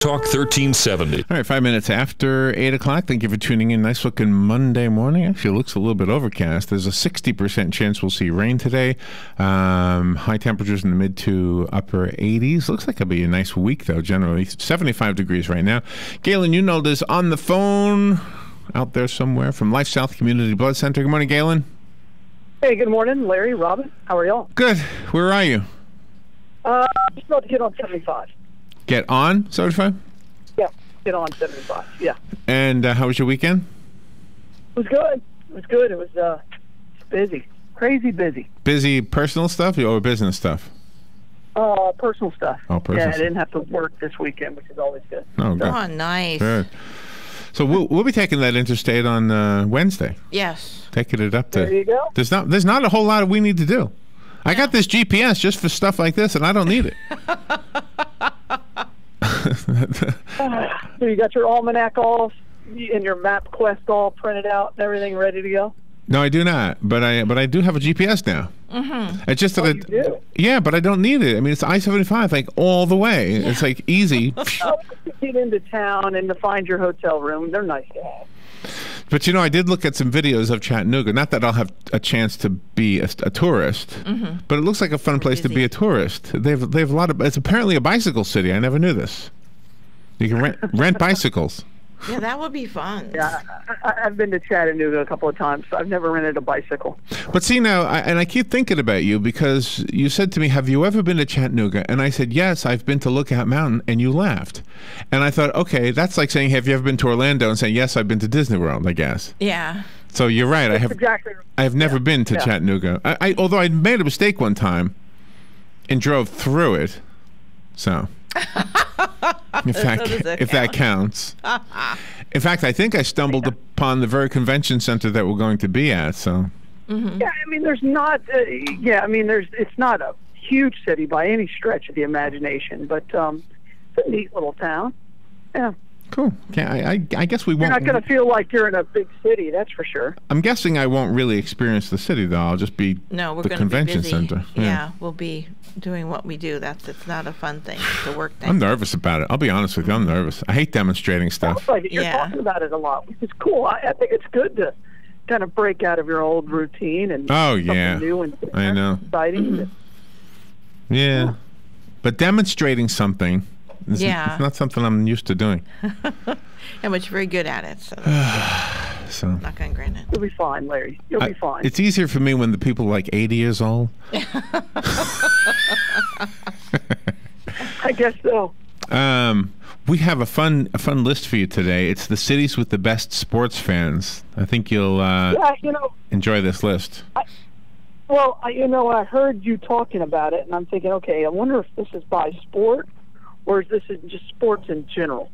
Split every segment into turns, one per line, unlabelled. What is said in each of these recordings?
Talk 1370.
All right, 5 minutes after 8 o'clock. Thank you for tuning in. Nice looking Monday morning. Actually, it looks a little bit overcast. There's a 60% chance we'll see rain today. High temperatures in the mid to upper 80s. Looks like it'll be a nice week, though, generally. 75 degrees right now. Galen Unold is on the phone out there somewhere from LifeSouth Community Blood Center. Good morning, Galen.
Hey, good morning, Larry, Robin. How are y'all?
Good. Where are you?
Just about to get on 75.
Get on 75?
Yeah, get on 75, yeah.
And how was your weekend?
It was good. It was good. It was busy. Crazy busy.
Busy personal stuff or business stuff?
Personal stuff.
Oh, personal
Yeah, I
stuff.
didn't have to work this weekend, which is always good.
Oh, good.
Oh, nice.
Good. So we'll be taking that interstate on Wednesday.
Yes.
Taking it up to.
There you go.
There's not a whole lot we need to do. I got this GPS just for stuff like this, and I don't need it.
So you got your almanac all and your map quest all printed out and everything ready to go?
No, I do not. But I do have a GPS now.
Mm-hmm.
It's just that
Oh, you do?
yeah, but I don't need it. I mean, it's I-75 like all the way. Yeah. It's like easy.
To get into town and to find your hotel room, they're nice to have.
But, I did look at some videos of Chattanooga. Not that I'll have a chance to be a tourist,
Mm-hmm.
but it looks like a fun place to be a tourist. They have a lot of. It's apparently a bicycle city. I never knew this. You can rent bicycles.
Yeah, that would be fun.
Yeah, I've been to Chattanooga a couple of times, so I've never rented a bicycle.
But see now, I keep thinking about you because you said to me, have you ever been to Chattanooga? And I said, yes, I've been to Lookout Mountain, and you laughed. And I thought, okay, that's like saying, have you ever been to Orlando? And saying, yes, I've been to Disney World, I guess.
Yeah.
So you're right.
Exactly.
I have never been to Chattanooga. Although I made a mistake one time and drove through it. So... if that counts. In fact, I think I stumbled upon the very convention center that we're going to be at. So,
Mm-hmm.
Yeah, I mean, there's not. It's not a huge city by any stretch of the imagination, but it's a neat little town. Yeah.
Cool. Yeah, I guess we won't.
You're not going to feel like you're in a big city, that's for sure.
I'm guessing I won't really experience the city, though. I'll just be the convention center.
Yeah, we'll be doing what we do. It's not a fun thing. It's a work thing.
I'm nervous about it. I'll be honest with you. I'm nervous. I hate demonstrating stuff.
Like you're talking about it a lot, which is cool. I think it's good to kind of break out of your old routine and something new and
I know.
exciting.
Mm-hmm.
Yeah, but demonstrating something. It's not something I'm used to doing.
And but you're very good at it, so I'm not going to grant it.
You'll be fine, Larry. You'll be fine.
It's easier for me when the people are like 80 years old.
I guess so.
We have a fun list for you today. It's the cities with the best sports fans. I think you'll enjoy this list.
I heard you talking about it, and I'm thinking, okay, I wonder if this is by sport or is this just sports in general?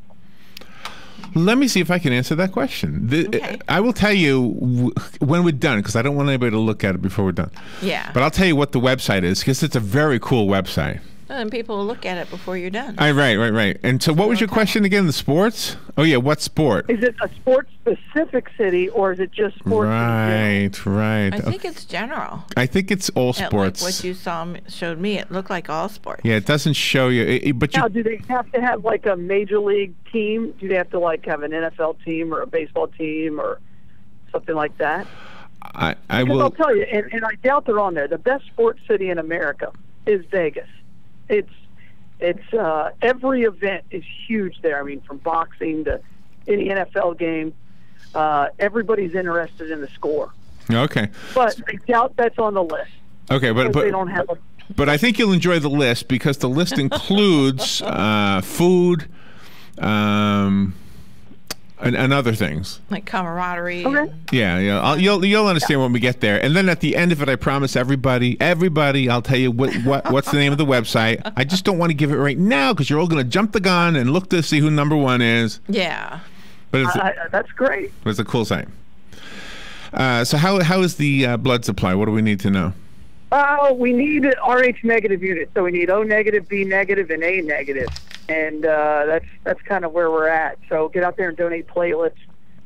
Let me see if I can answer that question.
Okay.
I will tell you when we're done, because I don't want anybody to look at it before we're done.
Yeah.
But I'll tell you what the website is, because it's a very cool website.
And people will look at it before you're done.
Right. And so what was your question again? The sports? Oh, yeah, what sport?
Is it a sports-specific city, or is it just sports in general?
Right.
I think it's general.
I think it's all sports.
Like what you showed me, it looked like all sports.
Yeah, it doesn't show you.
Now, do they have to have like a major league team? Do they have to like have an NFL team or a baseball team or something like that?
I'll
tell you, and I doubt they're on there. The best sports city in America is Vegas. It's every event is huge there. I mean, from boxing to any NFL game, everybody's interested in the score.
Okay.
But I doubt that's on the list.
Okay, but
they don't have a.
But I think you'll enjoy the list because the list includes food, and other things
like camaraderie.
Okay.
Yeah. You'll understand when we get there. And then at the end of it, I promise everybody, I'll tell you what's the name of the website. I just don't want to give it right now because you're all going to jump the gun and look to see who number one is.
Yeah.
But
that's great.
It's a cool site. So how is the blood supply? What do we need to know?
We need RH negative units. So we need O negative, B negative, and A negative. And that's kind of where we're at. So get out there and donate platelets.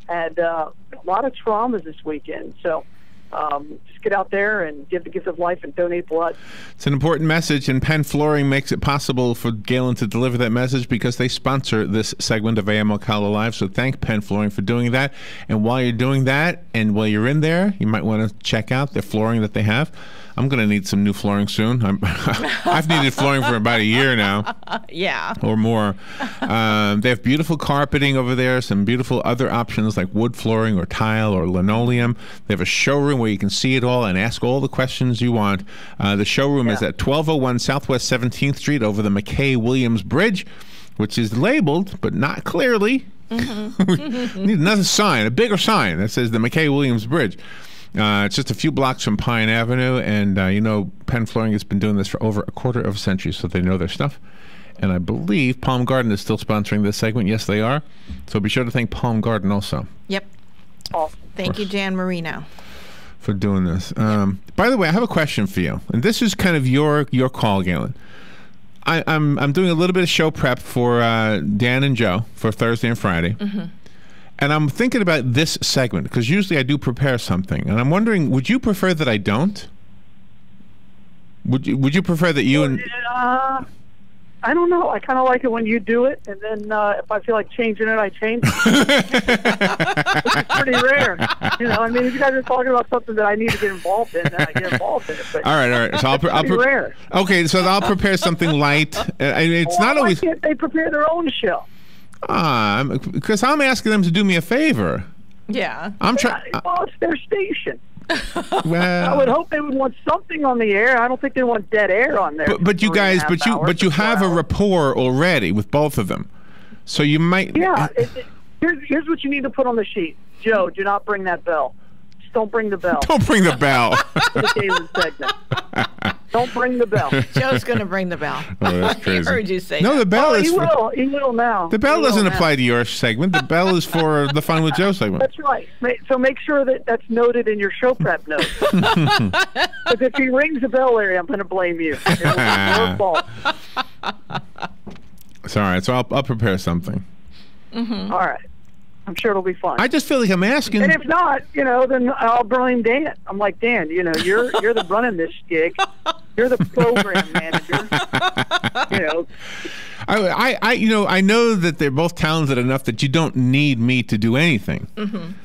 And a lot of traumas this weekend. So just get out there and give the gift of life and donate blood.
It's an important message, and Penn Flooring makes it possible for Galen to deliver that message because they sponsor this segment of AM Ocala Live. So thank Penn Flooring for doing that. And while you're doing that, and while you're in there, you might want to check out the flooring that they have. I'm going to need some new flooring soon. I've needed flooring for about a year now.
Yeah.
Or more. They have beautiful carpeting over there, some beautiful other options like wood flooring or tile or linoleum. They have a showroom where you can see it all and ask all the questions you want. The showroom is at 1201 Southwest 17th Street over the McKay-Williams Bridge, which is labeled, but not clearly. Need another sign, a bigger sign that says the McKay-Williams Bridge. It's just a few blocks from Pine Avenue, and Penn Flooring has been doing this for over a quarter of a century, so they know their stuff. And I believe Palm Garden is still sponsoring this segment. Yes, they are. So be sure to thank Palm Garden also.
Yep. Thank you, Jan Marino,
for doing this. By the way, I have a question for you, and this is kind of your call, Galen. I'm doing a little bit of show prep for Dan and Joe for Thursday and Friday. And I'm thinking about this segment because usually I do prepare something, and I'm wondering, would you prefer that I don't? Would you prefer that you and?
I don't know. I kind of like it when you do it, and then if I feel like changing it, I change it. It's pretty rare. I mean, if you guys are talking about something that I need to get involved in, then I get involved in it. But
all right. So I'll
rare.
Okay, so I'll prepare something light. It's not always.
Why can't they prepare their own show?
Because I'm asking them to do me a favor.
Yeah.
I'm trying.
Well, it's their station.
Well,
I would hope they would want something on the air. I don't think they want dead air on there.
But you guys, but you have a rapport already with both of them, so you might.
Yeah. Here's what you need to put on the sheet. Joe, do not bring that bell. Just don't bring the bell.
Don't bring the bell.
The Galen segment. Don't bring the bell.
Joe's going to bring the bell.
Oh, that's crazy.
I heard you say
no,
that.
the bell is.
He will now.
The bell doesn't apply to your segment. The bell is for the Fun with Joe segment.
That's right. So make sure that that's noted in your show prep notes. Because if he rings the bell, Larry, I'm going to blame you. It will be your fault.
It's all right. So I'll prepare something.
All right. I'm sure it'll be fun.
I just feel like I'm asking.
And if not, then I'll blame Dan. I'm like, Dan, you're the running this gig. You're the program manager.
I know that they're both talented enough that you don't need me to do anything.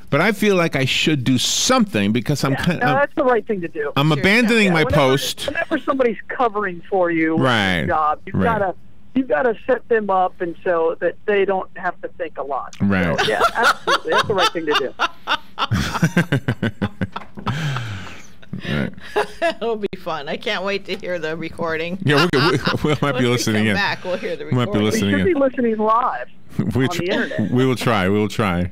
But I feel like I should do something because
that's the right thing to do.
I'm abandoning my post.
Whenever somebody's covering for you,
right?
Job, you've got to set them up, and so that they don't have to think a lot.
Right.
So, yeah, absolutely. That's the right thing to do.
Right.
It'll be fun. I can't wait to hear the recording.
Yeah, we might be listening in.
Back, we'll hear the recording.
We might be listening
in. We should be listening live on the internet.
We will try. We will try.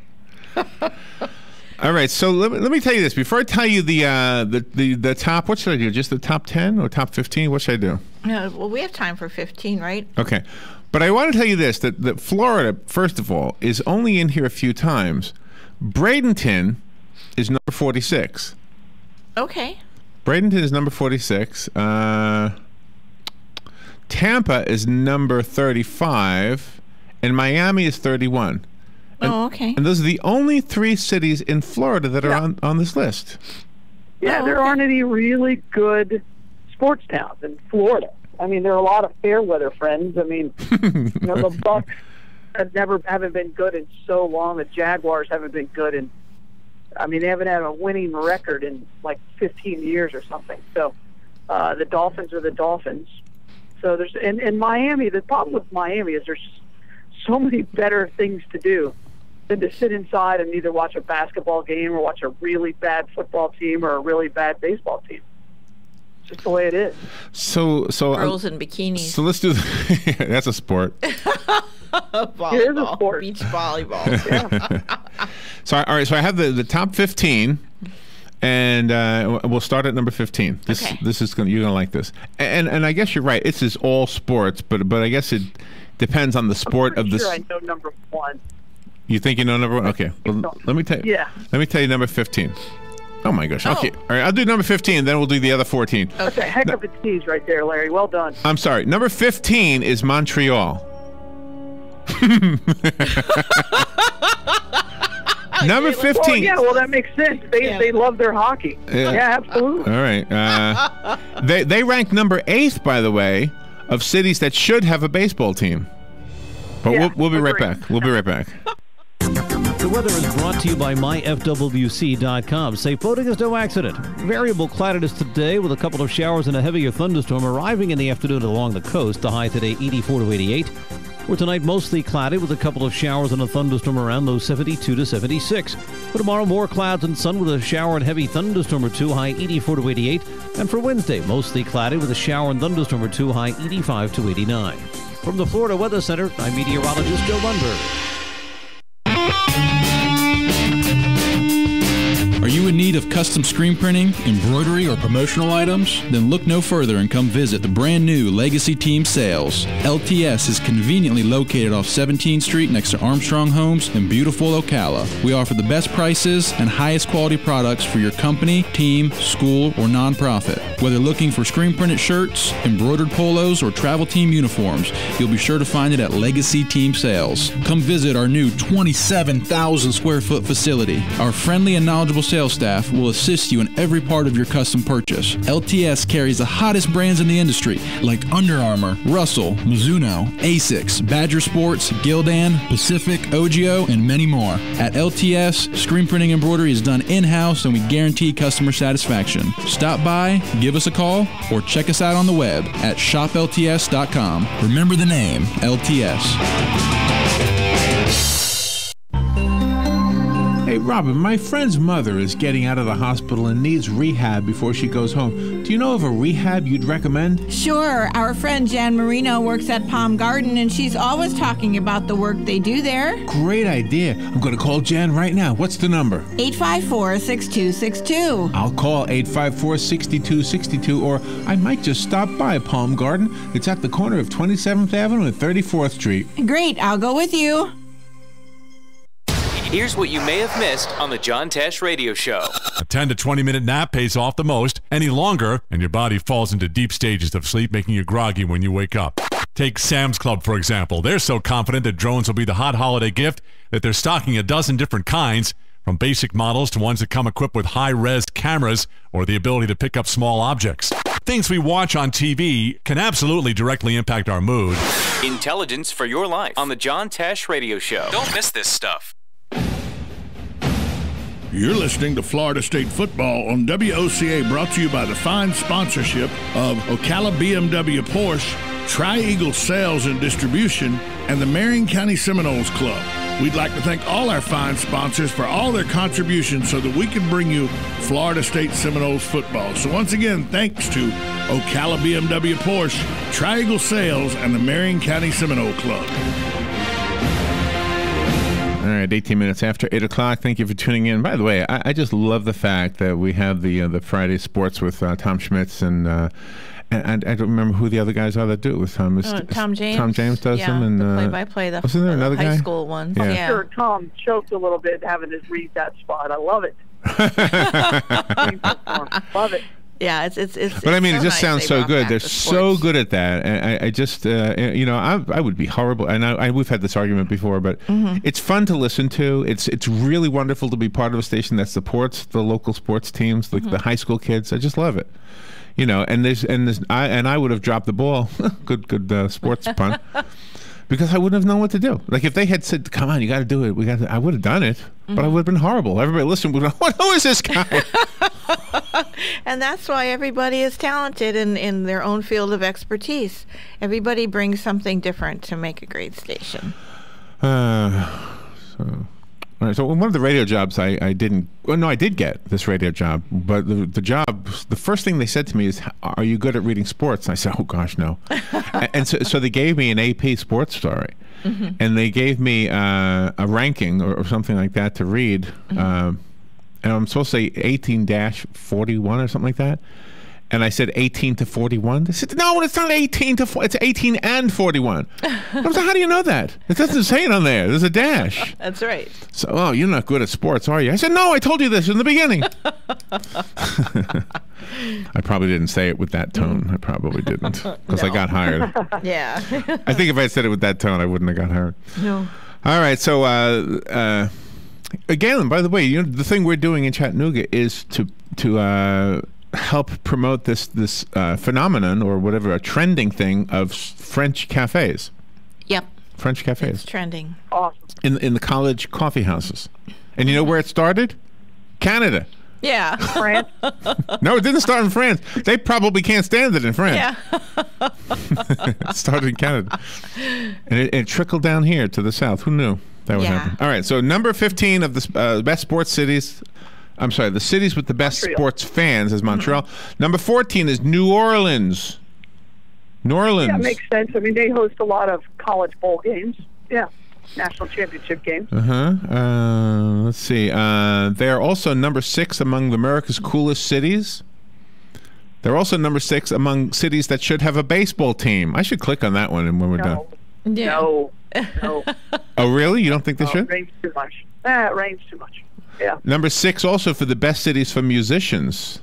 All right, so let me tell you this. Before I tell you the top, what should I do? Just the top 10 or top 15? What should I do?
Well, we have time for 15, right?
Okay. But I want to tell you this, that Florida, first of all, is only in here a few times. Bradenton is number 46.
Okay.
Bradenton is number 46. Tampa is number 35. And Miami is 31.
Okay.
And those are the only 3 cities in Florida that are on this list.
Yeah, there aren't any really good sports towns in Florida. I mean, there are a lot of fair weather friends. I mean, the Bucks haven't been good in so long. The Jaguars haven't been good in. I mean, they haven't had a winning record in like 15 years or something. So, the Dolphins are the Dolphins. So there's in Miami. The problem with Miami is there's so many better things to do than to sit inside and either watch a basketball game or watch a really bad football team or a really bad baseball team. It's just the way it is.
So
girls in bikinis.
So let's do that's a sport.
Volleyball,
it is a sport.
Beach volleyball.
Yeah. So all right. So I have the top 15, and we'll start at number 15. This is you're gonna like this, and I guess you're right. This is all sports, but I guess it depends on the sport of this.
Sure, I know number 1.
You think you know number 1? Okay. Well, let me tell you.
Yeah.
Let me tell you number 15. Oh my gosh. Okay. All right. I'll do number 15. Then we'll do the other 14.
That's a heck of a tease right there, Larry. Well done.
I'm sorry. Number 15 is Montreal. Number 15.
Well, yeah, well, that makes sense. They love their hockey. Yeah, absolutely.
All right. They rank number 8, by the way, of cities that should have a baseball team. But we'll be right back. We'll be right back.
The weather is brought to you by myfwc.com. Safe boating is no accident. Variable cloudiness today with a couple of showers and a heavier thunderstorm arriving in the afternoon along the coast. The high today 84 to 88. For tonight, mostly cloudy with a couple of showers and a thunderstorm around low 72 to 76. For tomorrow, more clouds and sun with a shower and heavy thunderstorm or 2, high 84 to 88. And for Wednesday, mostly cloudy with a shower and thunderstorm or 2, high 85 to 89. From the Florida Weather Center, I'm meteorologist Joe Lundberg.
Are you in need of custom screen printing, embroidery, or promotional items? Then look no further and come visit the brand new Legacy Team Sales. LTS is conveniently located off 17th Street next to Armstrong Homes in beautiful Ocala. We offer the best prices and highest quality products for your company, team, school, or nonprofit. Whether looking for screen printed shirts, embroidered polos, or travel team uniforms, you'll be sure to find it at Legacy Team Sales. Come visit our new 27,000 square foot facility. Our friendly and knowledgeable sales staff will assist you in every part of your custom purchase. LTS carries the hottest brands in the industry like Under Armour, Russell, Mizuno, Asics, Badger Sports, Gildan, Pacific, Ogio, and many more. At LTS, screen printing embroidery is done in-house and we guarantee customer satisfaction. Stop by, give us a call, or check us out on the web at shoplts.com. Remember the name, LTS.
Hey, Robin, my friend's mother is getting out of the hospital and needs rehab before she goes home. Do you know of a rehab you'd recommend?
Sure. Our friend Jan Marino works at Palm Garden, and she's always talking about the work they do there.
Great idea. I'm going to call Jan right now. What's the number?
854-6262.
I'll call 854-6262, or I might just stop by Palm Garden. It's at the corner of 27th Avenue and 34th Street.
Great. I'll go with you.
Here's what you may have missed on the John Tesh Radio Show.
A 10 to 20-minute nap pays off the most. Any longer, and your body falls into deep stages of sleep, making you groggy when you wake up. Take Sam's Club, for example. They're so confident that drones will be the hot holiday gift that they're stocking a dozen different kinds, from basic models to ones that come equipped with high-res cameras or the ability to pick up small objects. Things we watch on TV can absolutely directly impact our mood.
Intelligence for your life on the John Tesh Radio Show. Don't miss this stuff.
You're listening to Florida State Football on WOCA, brought to you by the fine sponsorship of Ocala BMW Porsche, Tri-Eagle Sales and Distribution, and the Marion County Seminoles Club. We'd like to thank all our fine sponsors for all their contributions so that we can bring you Florida State Seminoles football. So once again, thanks to Ocala BMW Porsche, Tri-Eagle Sales, and the Marion County Seminole Club.
All right, 18 minutes after 8 o'clock. Thank you for tuning in. By the way, I just love the fact that we have the Friday sports with Tom Schmitz and I don't remember who the other guys are that do it with Tom.
Tom James.
Tom James does them. And,
the play-by-play.
Wasn't there another
high
guy?
School ones.
Yeah.
I'm sure Tom choked a little bit having to read that spot. I love it. Love it.
Yeah, it's.
But I mean,
so
it just
nice
sounds
they
so
brought
good.
back
They're
the
so
sports.
good at that. And I just, I would be horrible. And we've had this argument before, but it's fun to listen to. It's really wonderful to be part of a station that supports the local sports teams, like the high school kids. I just love it. You know, I would have dropped the ball. good sports pun. Because I wouldn't have known what to do. Like if they had said, "Come on, you got to do it," I would have done it, but I would have been horrible. Everybody listened would have, who is this guy?
And that's why everybody is talented in their own field of expertise. Everybody brings something different to make a great station.
All right, so one of the radio jobs I didn't. Well, no, I did get this radio job, but the job, the first thing they said to me is, "Are you good at reading sports?" And I said, "Oh gosh, no." And so they gave me an AP sports story, and they gave me a ranking or something like that to read, and I'm supposed to say 18-41 or something like that. And I said 18 to 41. They said, "No, it's not 18 to 40. It's 18 and 41." I was like, "How do you know that? It doesn't say it on there. There's a dash."
That's right.
So, "Oh, you're not good at sports, are you?" I said, "No, I told you this in the beginning." I probably didn't say it with that tone. I probably didn't, because I got hired.
Yeah.
I think if I said it with that tone, I wouldn't have got hired.
No.
All right, so Galen, by the way, the thing we're doing in Chattanooga is to help promote this phenomenon, or whatever, a trending thing of French cafes.
Yep.
French cafes.
It's trending.
Awesome.
In the college coffee houses. And you know where it started? Canada.
Yeah.
France.
No, it didn't start in France. They probably can't stand it in France.
Yeah.
It started in Canada. And it trickled down here to the south. Who knew that would happen? All right, so number 15 of the best sports cities. I'm sorry, the cities with the best sports fans is Montreal. Number 14 is New Orleans. New Orleans.
Yeah, it makes sense. I mean, they host a lot of college bowl games. Yeah. National championship games.
Let's see. They're also number 6 among America's coolest cities. They're also number 6 among cities that should have a baseball team. I should click on that one when we're done.
No.
Oh, really? You don't think they should?
It rains too much. It rains too much. Yeah.
Number 6 also for the best cities for musicians.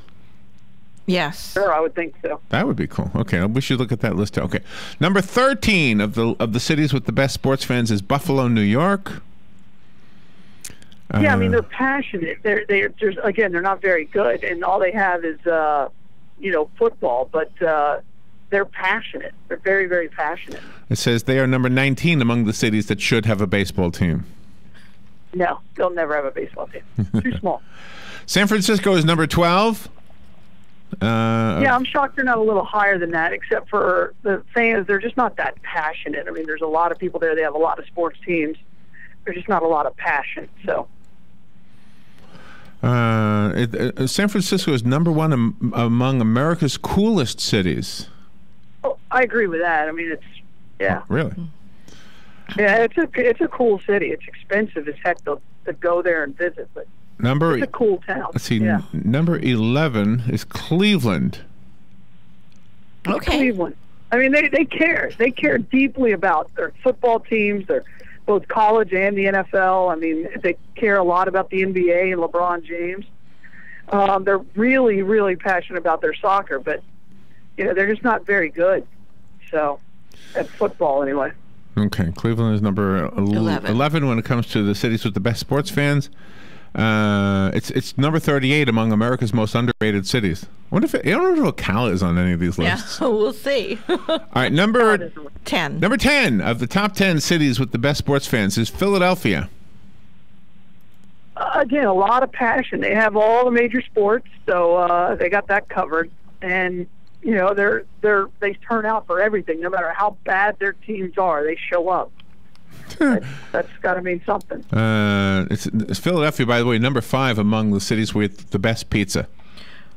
Yes.
Sure, I would think so.
That would be cool. Okay, we should look at that list too. Okay, number 13 of the cities with the best sports fans is Buffalo, New York.
Yeah, I mean, they're passionate. They're not very good, and all they have is football. But they're passionate. They're very, very passionate.
It says they are number 19 among the cities that should have a baseball team.
No, they'll never have a baseball team. Too small.
San Francisco is number 12.
Yeah, I'm shocked they're not a little higher than that, except for the fans. They're just not that passionate. I mean, there's a lot of people there. They have a lot of sports teams. There's just not a lot of passion. So,
San Francisco is number 1 among America's coolest cities.
Oh, I agree with that. I mean,
Oh, really?
Yeah, it's a cool city. It's expensive as heck to go there and visit, but it's a cool town.
Let's see. Yeah. Number 11 is Cleveland.
Okay.
Cleveland. I mean, they care. They care deeply about their football teams, their both college and the NFL. I mean, they care a lot about the NBA and LeBron James. They're really, really passionate about their soccer, but they're just not very good. So, at football anyway.
Okay, Cleveland is number 11 when it comes to the cities with the best sports fans. It's number 38 among America's most underrated cities. I don't know if Ocala is on any of these lists.
Yeah, we'll see.
All right, number
10.
Number 10 of the top 10 cities with the best sports fans is Philadelphia.
Again, a lot of passion. They have all the major sports, so they got that covered. And they turn out for everything, no matter how bad their teams are. They show up. That's got to mean something.
It's Philadelphia, by the way, number 5 among the cities with the best pizza.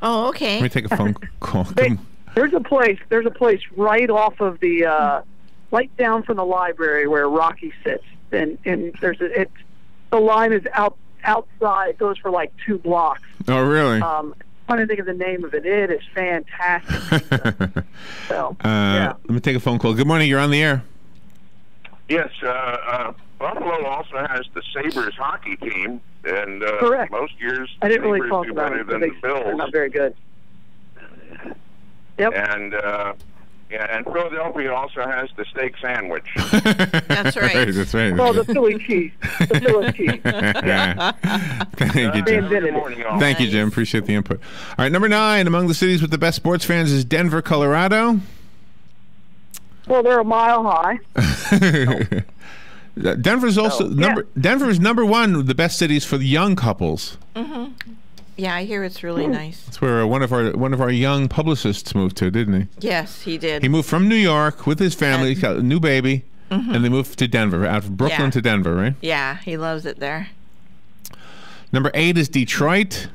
Oh, okay.
Let me take a phone call.
There's a place right off of the right down from the library where Rocky sits, and the line is outside. It goes for like 2 blocks.
Oh, really?
I'm trying to think of the name of it. It is fantastic. Yeah.
Let me take a phone call. Good morning. You're on the air.
Yes, Buffalo also has the Sabres hockey team, and
correct.
Most years
I didn't really
Sabres
talk
do
about
better
it.
than the Bills.
They're not very good. Yep.
And Philadelphia also has the steak sandwich.
That's right.
That's right.
Well, the Philly cheese. The Philly cheese.
Yeah. Thank you, Jim.
Good morning, all.
Thank you, Jim. Appreciate the input. All right, number 9 among the cities with the best sports fans is Denver, Colorado.
Well, they're a mile high.
Denver's also Denver's number 1 of the best cities for the young couples.
Mm-hmm. Yeah, I hear it's really nice.
That's where one of our young publicists moved to, didn't he?
Yes, he did.
He moved from New York with his family, got a new baby, and they moved to Denver, out of Brooklyn to Denver, right?
Yeah, he loves it there.
Number 8 is Detroit.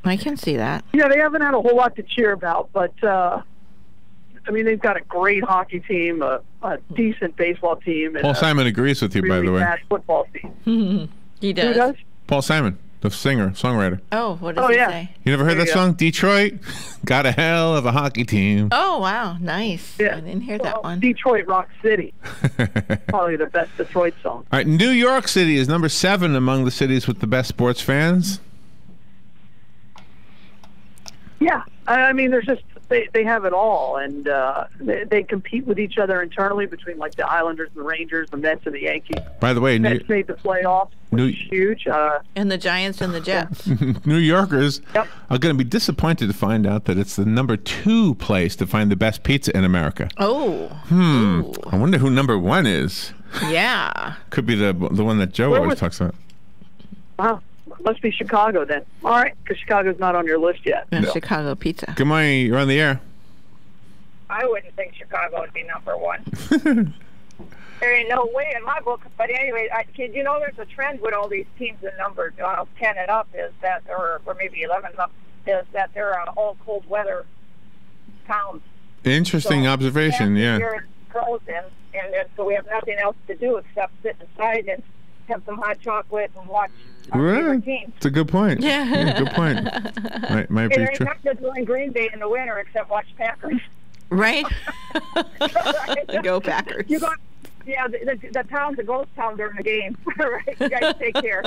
I can see that.
Yeah, they haven't had a whole lot to cheer about, but I mean, they've got a great hockey team, a decent baseball team, and
Paul Simon agrees with you,
really
by the way.
Bad football team.
He does.
Who does?
Paul Simon, the songwriter.
Oh, what does he say?
You never heard that song, Detroit? Got a hell of a hockey team.
Oh, wow, nice.
Yeah.
I didn't hear that one.
Detroit Rock City. Probably the best Detroit song.
All right, New York City is number 7 among the cities with the best sports fans.
Yeah, I mean, there's just they have it all, and they compete with each other internally between like the Islanders and the Rangers, the Mets and the Yankees.
By the way,
Mets made the playoffs, which is huge.
And the Giants and the Jets.
New Yorkers are going to be disappointed to find out that it's the number 2 place to find the best pizza in America.
Oh.
I wonder who number 1 is.
Yeah.
Could be the one that Joe always talks about.
Wow. Must be Chicago then. All right, because Chicago's not on your list yet.
Chicago pizza.
Good morning. You're on the air.
I wouldn't think Chicago would be number 1. There ain't no way in my book. But anyway, you know, there's a trend with all these teams and numbered 10 and up is that, or maybe 11 and up, is that they're all cold weather towns.
Interesting observation. Yeah.
Here it's frozen, and so we have nothing else to do except sit inside and have some hot chocolate and watch our favorite teams.
It's a good point.
Yeah,
good point. Might be
There's
true.
nothing to do in Green Bay in the winter except watch Packers.
Right? Go Packers.
You got, the town's a ghost town during the game. Right? You guys take care.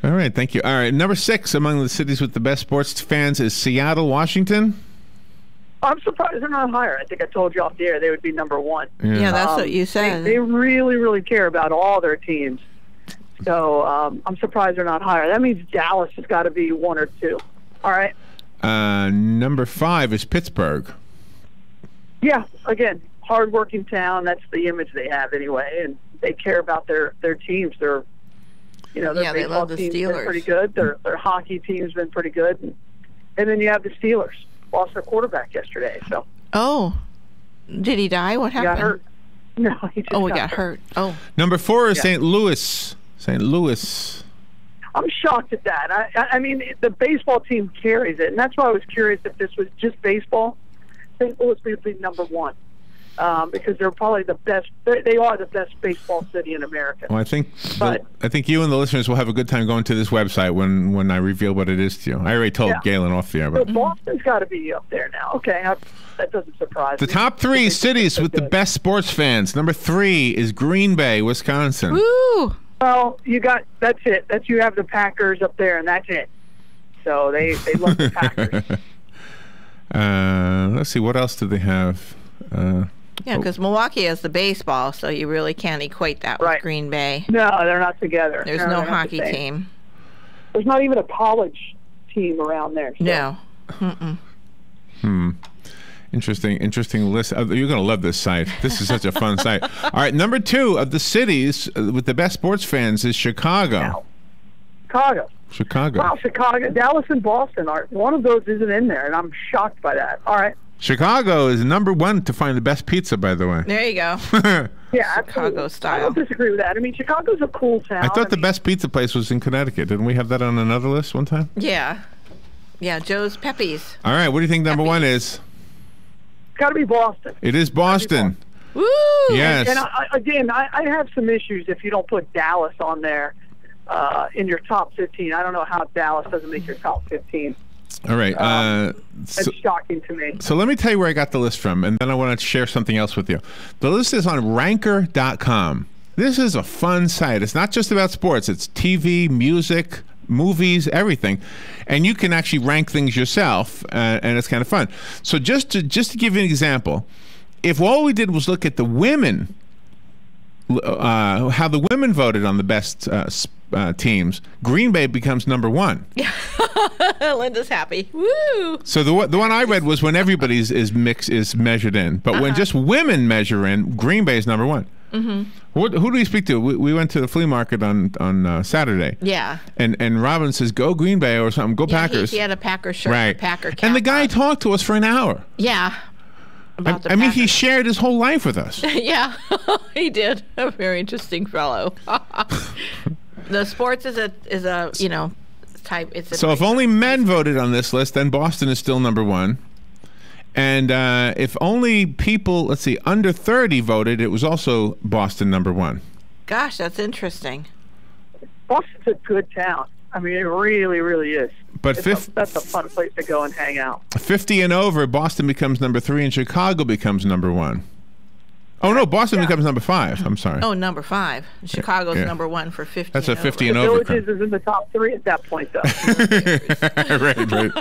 All right, thank you. All right, number 6 among the cities with the best sports fans is Seattle, Washington.
I'm surprised they're not higher. I think I told you off the air they would be number 1.
Yeah, that's what you said.
They really, really care about all their teams. So I'm surprised they're not higher. That means Dallas has got to be 1 or 2. All right.
Number 5 is Pittsburgh.
Yeah, again, hardworking town. That's the image they have anyway, and they care about their teams. Their their
they love the
team's been
Steelers.
pretty good. Their hockey team's been pretty good, and then you have the Steelers. Lost their quarterback yesterday. So.
Oh, did he die? What happened?
He got hurt. No, he just
got hurt. Oh.
Number 4 is St. Louis. St. Louis.
I'm shocked at that. I mean, the baseball team carries it, and that's why I was curious if this was just baseball. St. Louis would be number 1 because they're probably the best. They are the best baseball city in America.
Well, I think you and the listeners will have a good time going to this website when I reveal what it is to you. I already told Galen off the air.
So Boston's got to be up there now. Okay, that doesn't surprise me.
The top 3 cities with the best sports fans. Number 3 is Green Bay, Wisconsin.
Woo!
Well, that's it. You have the Packers up there, and that's it. So they love the Packers.
Let's see, what else do they have?
Because Milwaukee has the baseball, so you really can't equate that with Green Bay.
No, they're not together.
There's no hockey team.
There's not even a college team around there. So.
No.
Interesting list. You're going to love this site. This is such a fun site. All right, number 2 of the cities with the best sports fans is Chicago. Chicago.
Wow, Chicago. Dallas and Boston aren't. One of those isn't in there, and I'm shocked by that. All right.
Chicago is number 1 to find the best pizza, by the way.
There you go.
Yeah,
Chicago style.
I don't disagree with that. I mean, Chicago's a cool town.
I thought the best pizza place was in Connecticut. Didn't we have that on another list one time?
Yeah. Yeah, Joe's Pepe's.
All right, what do you think number 1 is?
It's got to be Boston.
It is Boston.
Woo!
Yes.
And I have some issues if you don't put Dallas on there in your top 15. I don't know how Dallas doesn't make your top 15.
All right.
It's shocking to me.
So let me tell you where I got the list from, and then I want to share something else with you. The list is on ranker.com. This is a fun site. It's not just about sports. It's TV, music, movies, everything. And you can actually rank things yourself, and it's kind of fun. So just to give you an example, if all we did was look at the women, how the women voted on the best teams, Green Bay becomes number 1.
Yeah. Linda's happy. Woo!
So the one I read was when everybody's is measured in, but when just women measure in, Green Bay is number 1. Mm-hmm. Who do we speak to? We went to the flea market on Saturday.
Yeah. And
Robin says, "Go Green Bay" or something. Go Packers.
He had a Packer shirt,
right?
A Packer cap.
And the guy talked to us for an hour.
Yeah.
I mean, he shared his whole life with us.
Yeah, he did. A very interesting fellow. The sports is a type.
So if only men voted on this list, then Boston is still number 1. And if only people, let's see, under 30 voted, it was also Boston number 1.
Gosh, that's interesting.
Boston's a good town. I mean, it really, really is.
But
that's a fun place to go and hang out.
50 and over, Boston becomes number 3, and Chicago becomes number 1. Oh, no, Boston becomes number 5. I'm sorry.
Oh, number 5. Chicago's number 1 for 50.
That's a 50
The
and over.
Villages is in the top 3 at that point, though.
right.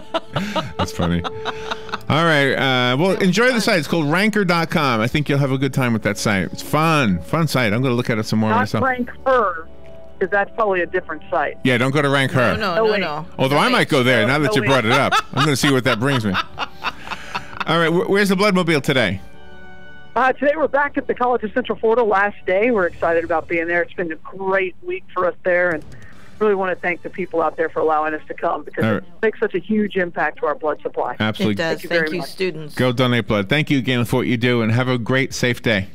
That's funny. All right. Well, enjoy the site. It's called ranker.com. I think you'll have a good time with that site. It's fun site. I'm going to look at it some more myself.
Not Rank Her, because that's probably a different site.
Yeah, don't go to Rank Her.
No.
Although I might go there now that you brought it up. I'm going to see what that brings me. All right. Where's the Bloodmobile today?
Today we're back at the College of Central Florida, last day. We're excited about being there. It's been a great week for us there, and really want to thank the people out there for allowing us to come, because it makes such a huge impact to our blood supply.
Absolutely.
It does. Thank you, students.
Go donate blood. Thank you, Galen, for what you do, and have a great, safe day.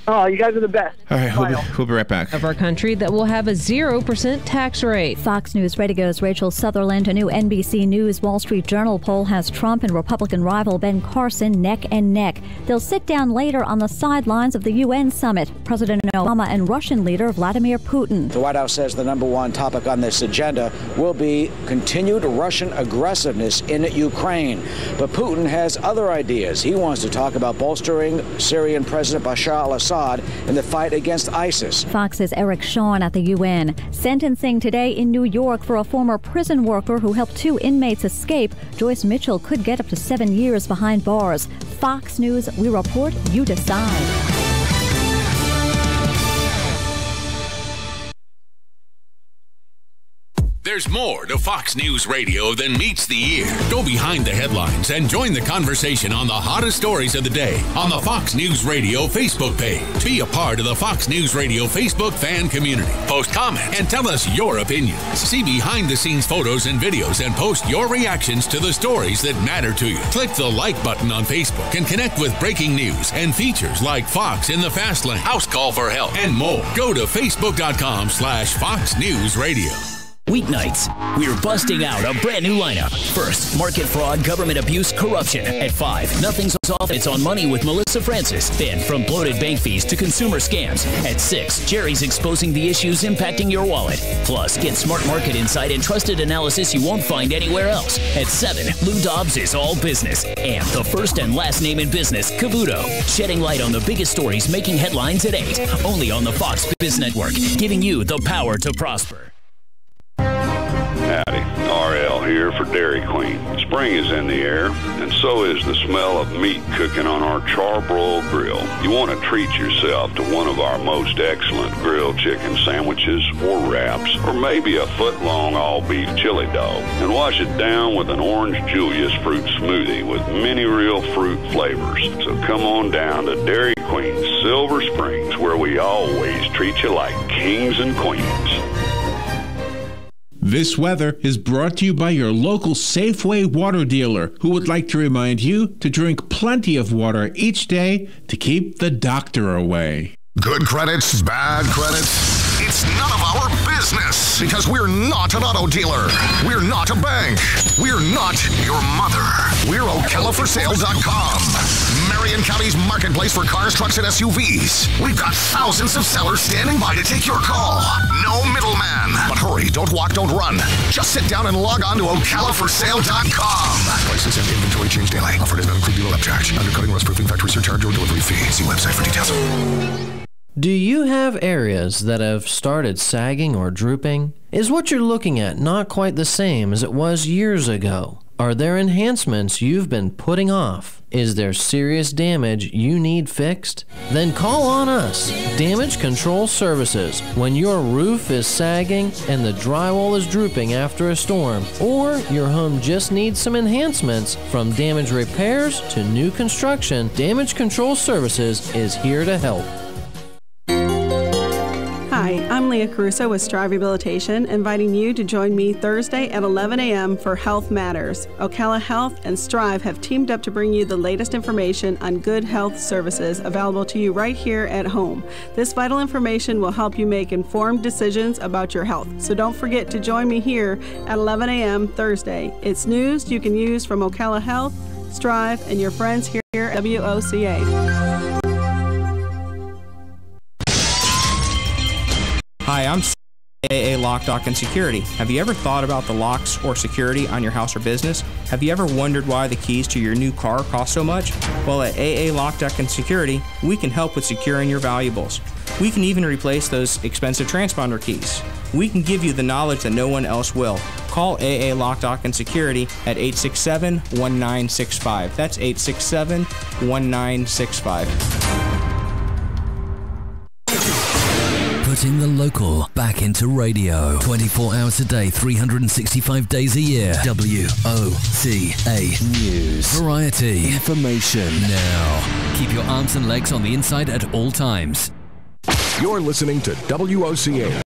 Oh, you guys are the best.
All right, we'll be right back.
Of our country that will have a 0% tax rate.
Fox News Radio's Rachel Sutherland. A new NBC News Wall Street Journal poll has Trump and Republican rival Ben Carson neck and neck. They'll sit down later on the sidelines of the UN summit. President Obama and Russian leader Vladimir Putin.
The White House says the number one topic on this agenda will be continued Russian aggressiveness in Ukraine. But Putin has other ideas. He wants to talk about bolstering Syrian President Bashar al-Assad in the fight against ISIS.
Fox's Eric Shawn at the UN. Sentencing today in New York for a former prison worker who helped 2 inmates escape. Joyce Mitchell could get up to 7 years behind bars. Fox News, we report, you decide.
There's more to Fox News Radio than meets the ear. Go behind the headlines and join the conversation on the hottest stories of the day on the Fox News Radio Facebook page. Be a part of the Fox News Radio Facebook fan community. Post comments and tell us your opinions. See behind-the-scenes photos and videos and post your reactions to the stories that matter to you. Click the like button on Facebook and connect with breaking news and features like Fox in the Fast Lane, House Call for Help, and more. Go to Facebook.com/Fox News Radio.
Weeknights, we're busting out a brand new lineup. First, market fraud, government abuse, corruption. At 5, Nothing's Off, It's on Money with Melissa Francis. Then, from bloated bank fees to consumer scams. At 6, Jerry's exposing the issues impacting your wallet. Plus, get smart market insight and trusted analysis you won't find anywhere else. At 7, Lou Dobbs is all business. And the first and last name in business, Cavuto. Shedding light on the biggest stories making headlines at 8. Only on the Fox Biz Network, giving you the power to prosper.
Howdy, RL here for Dairy Queen. Spring is in the air, and so is the smell of meat cooking on our charbroiled grill. You want to treat yourself to one of our most excellent grilled chicken sandwiches or wraps, or maybe a foot-long all-beef chili dog, and wash it down with an Orange Julius fruit smoothie with many real fruit flavors. So come on down to Dairy Queen Silver Springs, where we always treat you like kings and queens.
This weather is brought to you by your local Safeway water dealer, who would like to remind you to drink plenty of water each day to keep the doctor away.
Good credits, bad credits. It's none of our business, because we're not an auto dealer. We're not a bank. We're not your mother. We're OcalaForSale.com, Marion County's marketplace for cars, trucks, and SUVs. We've got thousands of sellers standing by to take your call. No middleman. But hurry, don't walk, don't run. Just sit down and log on to OcalaForSale.com. Prices and inventory change daily. Offer does not include dealer upcharge, undercutting, rust-proofing, factory surcharge, or delivery fee. See website for details.
Do you have areas that have started sagging or drooping? Is what you're looking at not quite the same as it was years ago? Are there enhancements you've been putting off? Is there serious damage you need fixed? Then call on us, Damage Control Services. When your roof is sagging and the drywall is drooping after a storm, or your home just needs some enhancements, from damage repairs to new construction, Damage Control Services is here to help.
Hi, I'm Leah Caruso with Strive Rehabilitation, inviting you to join me Thursday at 11 a.m. for Health Matters. Ocala Health and Strive have teamed up to bring you the latest information on good health services available to you right here at home. This vital information will help you make informed decisions about your health. So don't forget to join me here at 11 a.m. Thursday. It's news you can use from Ocala Health, Strive, and your friends here at WOCA.
Hi, I'm AA Lock, Dock, and Security. Have you ever thought about the locks or security on your house or business? Have you ever wondered why the keys to your new car cost so much? Well, at AA Lock, Dock, and Security, we can help with securing your valuables. We can even replace those expensive transponder keys. We can give you the knowledge that no one else will. Call AA Lock, Dock, and Security at 867-1965. That's 867-1965.
Putting the local back into radio. 24 hours a day, 365 days a year. WOCA News. Variety. Information. Now. Keep your arms and legs on the inside at all times.
You're listening to WOCA.